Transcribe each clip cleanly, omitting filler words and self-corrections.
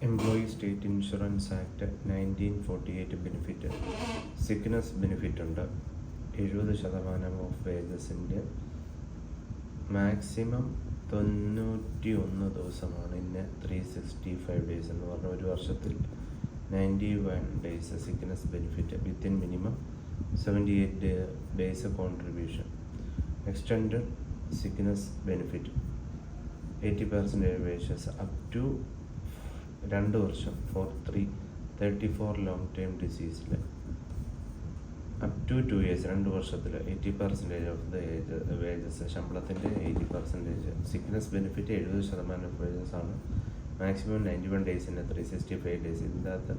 Employee state insurance act 1948 benefit, sickness benefit ഉണ്ട്. 70% of വേജസിൻ്റെ maximum 91 ദിവസമാണ്. ഇന്ന് 365 ഡേയ്സ് എന്ന് പറഞ്ഞാൽ ഒരു വർഷത്തിൽ 91 days sickness benefit within minimum 78 days contribution. Extend sickness benefit 80% wages up to 2 വർഷം ഫോർ 34 ലോങ് ടേം ഡിസീസിൽ അപ് ടു 2 ഇയേഴ്സ് 2 വർഷത്തിൽ 80% ഓഫ് ദ വേജസ്, ശമ്പളത്തിൻ്റെ 80%. സിക്നസ് ബെനിഫിറ്റ് 70% ഓഫ് വേജസ് ആണ്. മാക്സിമം 91 ഡേയ്സിൻ്റെ 365 ഡേയ്സ്. ഇതിൻ്റെ അകത്ത്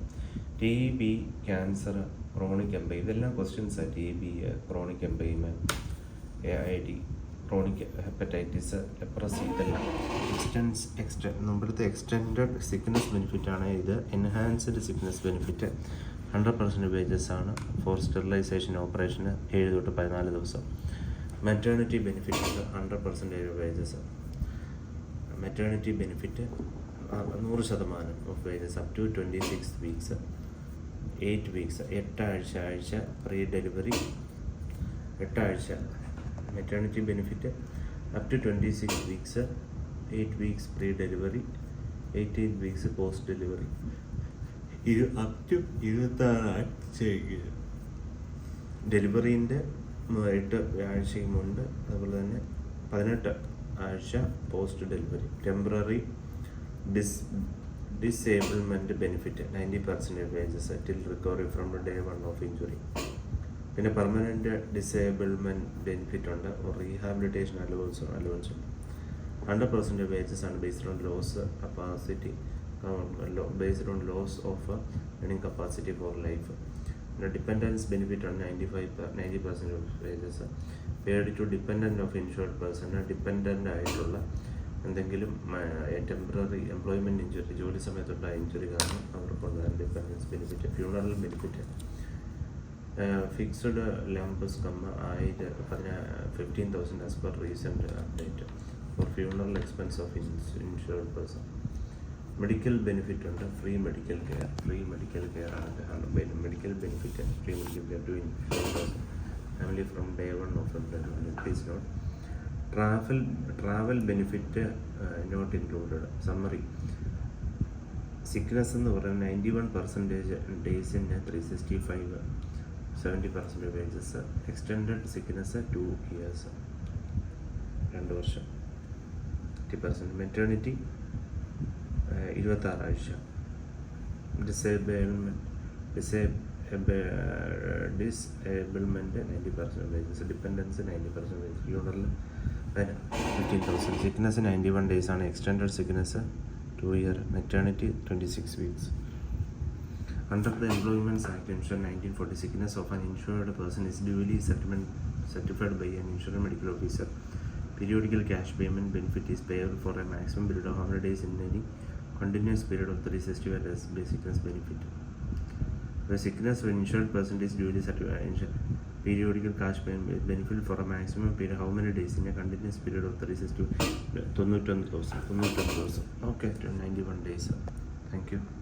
T B, cancer, chronic empyema, ഇതെല്ലാം ക്വസ്റ്റ്യൻസാണ്. T B, chronic empyema, AID, chronic hepatitis, leprosy, ഇതെല്ലാം മുമ്പത്തെ എക്സ്റ്റെൻഡഡ് സിക്നസ് ബെനിഫിറ്റാണ്. ഇത് എൻഹാൻസ്ഡ് സിക്നസ് ബെനിഫിറ്റ് 100% വേജസ് ആണ്. ഫോർ സ്റ്റെറിലൈസേഷൻ ഓപ്പറേഷന് 7 തൊട്ട് 14 ദിവസം. Maternity benefit 100% wages. Maternity benefit 100% of wages up to 26 weeks, 8 weeks, 8 ആഴ്ച പ്രീ ഡെലിവറി, 8 ആഴ്ച. Maternity benefit up to 26 weeks, 8 weeks pre delivery, 18 weeks post delivery. Up to 26 ആഴ്ചയ്ക്ക് ഡെലിവറീൻ്റെ 8 ആഴ്ചയ്ക്ക് മുൻപ്, അതുപോലെ തന്നെ 18 ആഴ്ച post delivery. Temporary disablement benefit 90% wages till recovery from day 1 of injury. പിന്നെ പെർമനൻറ്റ് ഡിസേബിൾമെൻറ്റ് ബെനിഫിറ്റ് ഉണ്ട്. റീഹാബിലിറ്റേഷൻ അലവൻസും 100% വേജസ് ആണ്. Based on loss capacity, based on loss of earning capacity for life. പിന്നെ ഡിപ്പെൻഡൻസ് ബെനിഫിറ്റ് ആണ് 90% of wages. Paid to dependent of insured person, dependent ആയിട്ടുള്ള എന്തെങ്കിലും temporary employment injury, ജോലി സമയത്തുള്ള injury കാരണം അവർക്കുള്ള dependants benefit. Funeral benefit fixed lump sum 15,000 as per recent update for funeral expense of insured person. Medical benefit ഉണ്ട്. Free medical care ആണ് medical benefit. Free medical care to insured person family from day 1 of employment. Please note travel benefit note included. Summary: sickness എന്ന് പറയുന്നത് 91% ഡേയ്സിന് 365, 70% wages. Extended sickness 2 years, 2 വർഷം, 80%. Maternity 26 ആഴ്ച. Disablement 90% wages. Dependants 90% wages. Funeral 15,000. Sickness 91 days ആണ്. Extended sickness 2 year. Maternity 26 weeks. Under the Employment Act, 1940, sickness of an insured person is duly certified by an insured medical officer. Periodical cash payment benefit is payable for a maximum period of 100 days in any continuous period of 365 days by sickness benefit. The sickness of an insured person is duly certified. Periodical cash payment benefit for a maximum period, how many days in a continuous period of 365? 91,000. Okay, 91 days. Thank you.